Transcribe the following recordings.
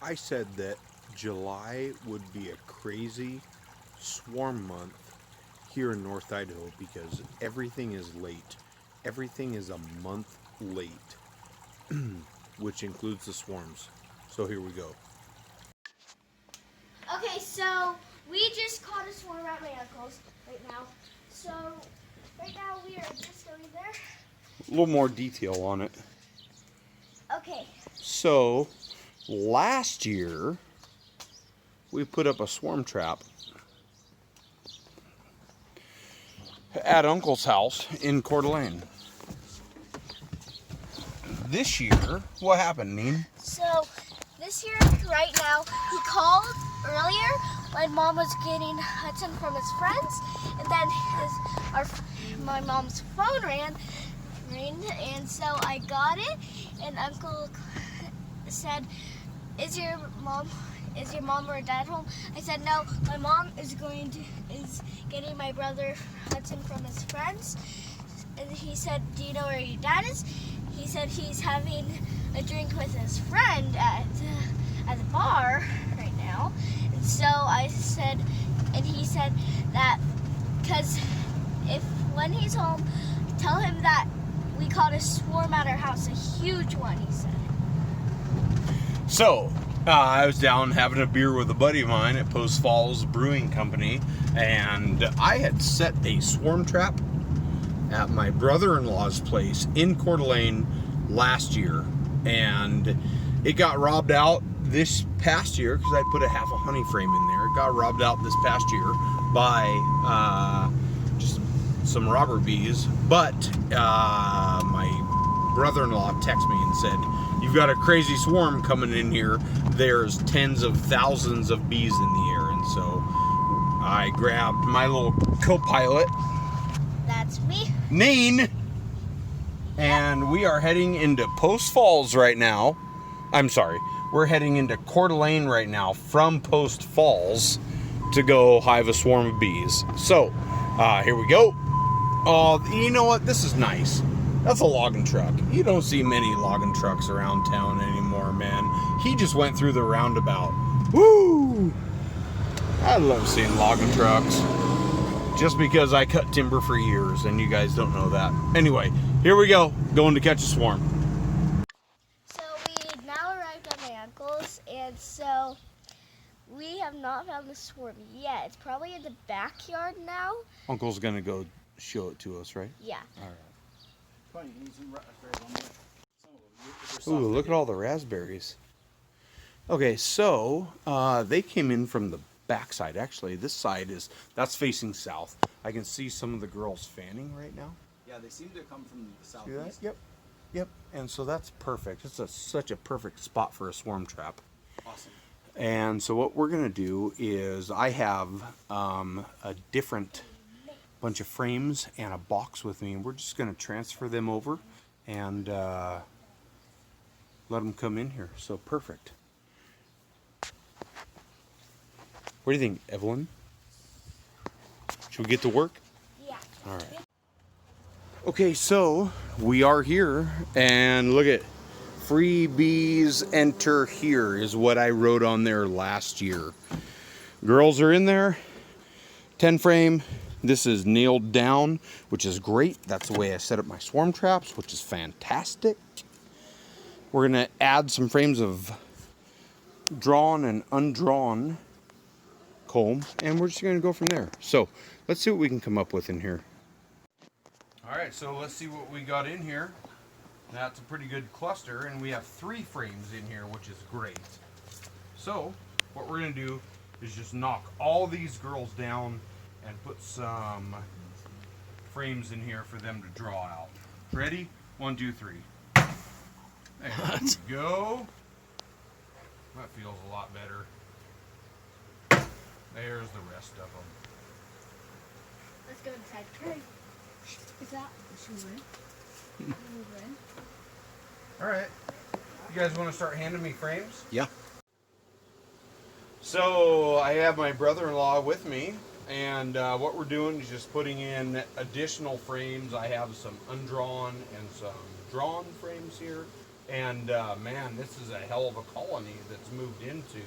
I said that July would be a crazy swarm month here in North Idaho because everything is late. Everything is a month late, which includes the swarms. So here we go. Okay, so we just caught a swarm at my uncle's right now. So right now we are just going there. A little more detail on it. Okay. So last year we put up a swarm trap at Uncle's house in Coeur d'Alene. This year, what happened, Neen? So this year, right now, he called earlier when Mom was getting Hudson from his friends, and then my mom's phone rang, and so I got it, and Uncle said, "Is your mom or dad home?" I said, "No, my mom is getting my brother Hudson from his friends." And he said, "Do you know where your dad is?" He said he's having a drink with his friend at the bar right now. And so I said, and he said that because when he's home, tell him that we caught a swarm at our house, a huge one, he said. So, I was down having a beer with a buddy of mine at Post Falls Brewing Company, and I had set a swarm trap at my brother-in-law's place in Coeur d'Alene last year, and it got robbed out this past year because I put a half a honey frame in there. It got robbed out this past year by just some robber bees, but my brother-in-law texted me and said, "You've got a crazy swarm coming in here. There's tens of thousands of bees in the air." And so I grabbed my little co-pilot, That's me. Neen, and we are heading into Post Falls right now. I'm sorry, we're heading into Coeur d'Alene right now from Post Falls to go hive a swarm of bees. So, here we go. Oh, you know what? This is nice. That's a logging truck. You don't see many logging trucks around town anymore, man. He just went through the roundabout. Woo! I love seeing logging trucks. Just because I cut timber for years, and you guys don't know that. Anyway, here we go. Going to catch a swarm. So we now arrived at my uncle's, and so we have not found the swarm yet. It's probably in the backyard now. Uncle's gonna go show it to us, right? Yeah. All right. Ooh, look at all the raspberries. Okay, so they came in from the backside. Actually, this side that's facing south. I can see some of the girls fanning right now. Yeah, they seem to come from the See that? southeast. Yep. And so that's perfect. It's such a perfect spot for a swarm trap. Awesome. And so what we're gonna do is I have a different bunch of frames and a box with me, and we're just gonna transfer them over and let them come in here. So perfect. What do you think, Evelyn? Should we get to work? Yeah. All right. Okay, so we are here, and look at free bees enter here is what I wrote on there last year. Girls are in there, 10 frame. This is nailed down, which is great. That's the way I set up my swarm traps, which is fantastic. We're gonna add some frames of drawn and undrawn comb, and we're just gonna go from there. So let's see what we can come up with in here. All right, so let's see what we got in here. That's a pretty good cluster, and we have 3 frames in here, which is great. So what we're gonna do is just knock all these girls down and put some frames in here for them to draw out. Ready? 1, 2, 3. There we go. That feels a lot better. There's the rest of them. Let's go inside. Is that? All right. You guys want to start handing me frames? Yeah. So I have my brother-in-law with me, and what we're doing is just putting in additional frames. I have some undrawn and some drawn frames here. And man, this is a hell of a colony that's moved into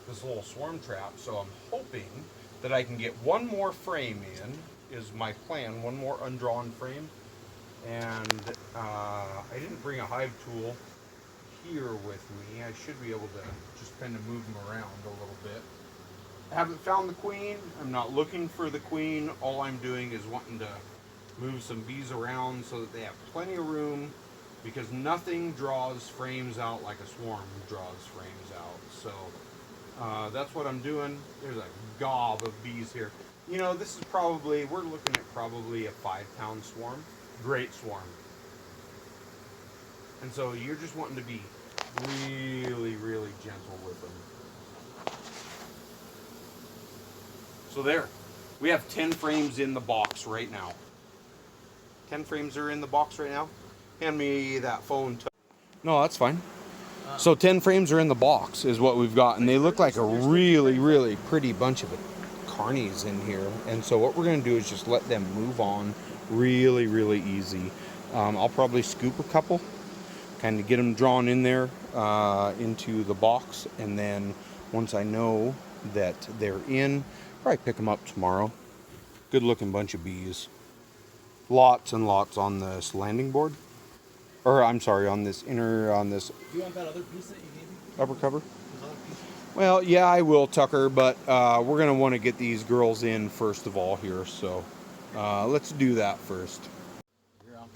this little swarm trap. So I'm hoping that I can get one more frame in, is my plan, one more undrawn frame. And I didn't bring a hive tool here with me. I should be able to just kind of move them around a little bit. I haven't found the queen. I'm not looking for the queen. All I'm doing is wanting to move some bees around so that they have plenty of room, because nothing draws frames out like a swarm draws frames out. So that's what I'm doing. There's a gob of bees here. You know, this is probably, we're looking at probably a 5-pound swarm. Great swarm. And so you're just wanting to be really, really gentle with them. So there, we have 10 frames in the box right now. 10 frames are in the box right now. Hand me that phone. No, that's fine. So 10 frames are in the box is what we've got, and they look like a really, really pretty bunch of carnies in here. And so what we're going to do is just let them move on really, really easy. I'll probably scoop a couple, kind of get them drawn in there into the box, and then once I know that they're in, probably pick them up tomorrow. Good looking bunch of bees. Lots and lots on this landing board. Or I'm sorry, on this Do you want that other piece that you gave me? upper cover. Those other pieces? Well, yeah, I will, Tucker, but we're going to want to get these girls in first of all here, so let's do that first. You're on.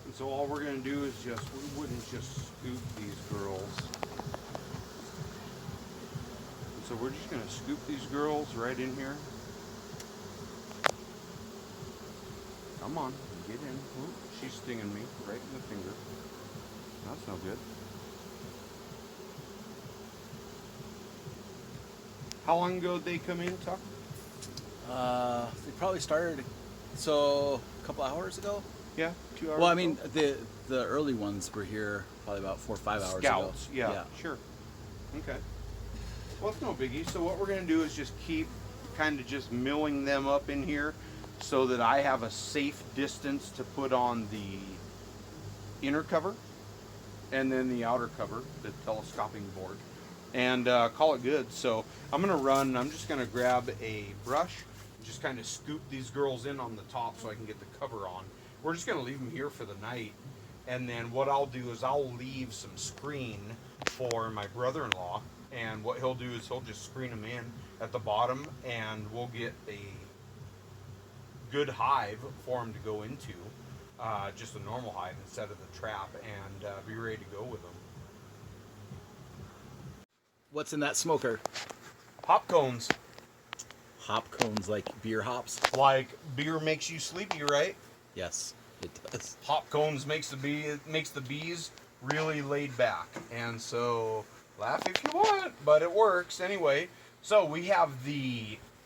And so all we're going to do is we wouldn't just scoop these girls. And so we're just going to scoop these girls right in here. Come on, get in. Ooh, she's stinging me right in the finger. That's no good. How long ago did they come in, Tuck? They probably started a couple hours ago. Yeah, 2 hours Well, I ago? mean, the early ones were here probably about 4 or 5 hours Scouts, ago. yeah, sure. Okay. Well, it's no biggie. So what we're going to do is just keep kind of just milling them up in here so that I have a safe distance to put on the inner cover and then the outer cover, the telescoping board, and call it good. So I'm just going to grab a brush and just kind of scoop these girls in on the top so I can get the cover on. We're just going to leave them here for the night. And then what I'll do is I'll leave some screen for my brother-in-law. And what he'll do is he'll just screen them in at the bottom, and we'll get a good hive for them to go into, just a normal hive instead of the trap, and be ready to go with them. What's in that smoker? Hop cones. Hop cones, like beer hops? Like beer makes you sleepy, right? Yes, it does. Hop cones makes the bees really laid back, and so laugh if you want, but it works anyway. So we have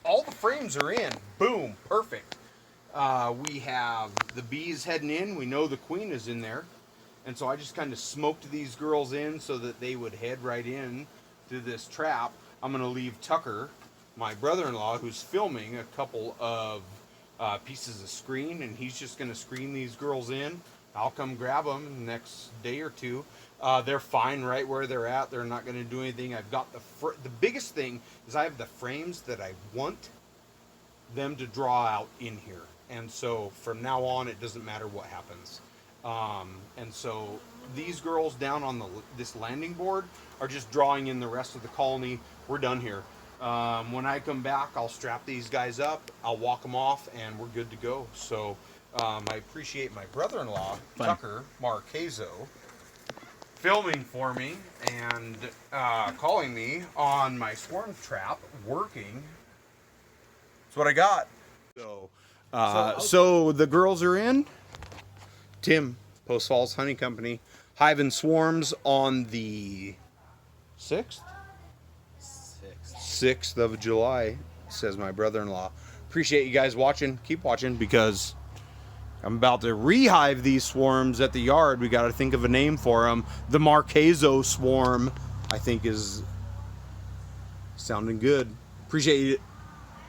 all the frames are in. Boom, perfect. We have the bees heading in. We know the queen is in there, and so I just kind of smoked these girls in so that they would head right in to this trap. I'm going to leave Tucker, my brother-in-law, who's filming a couple of pieces of screen, and he's just going to screen these girls in. I'll come grab them the next day or two. They're fine right where they're at. They're not going to do anything. I've got the biggest thing is I have the frames that I want them to draw out in here. And so from now on, it doesn't matter what happens. And so these girls down on this landing board are just drawing in the rest of the colony. We're done here. When I come back, I'll strap these guys up, I'll walk them off, and we're good to go. So I appreciate my brother-in-law, Tucker Marquezo, filming for me and calling me on my swarm trap working. That's what I got. So the girls are in. Tim, Post Falls Honey Company, hive and swarms on the 6th? 6th of July, says my brother-in-law. Appreciate you guys watching. Keep watching, because I'm about to rehive these swarms at the yard. We got to think of a name for them. The Marquezo swarm, I think, is sounding good. Appreciate it.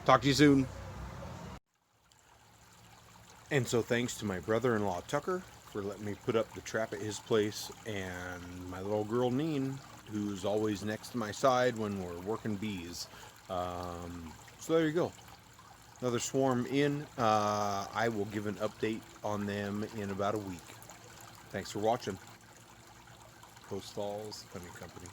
Talk to you soon. And so thanks to my brother-in-law Tucker for letting me put up the trap at his place, and my little girl Neen, who's always next to my side when we're working bees. So there you go. Another swarm in. I will give an update on them in about a week. Thanks for watching. Post Falls Honey Company.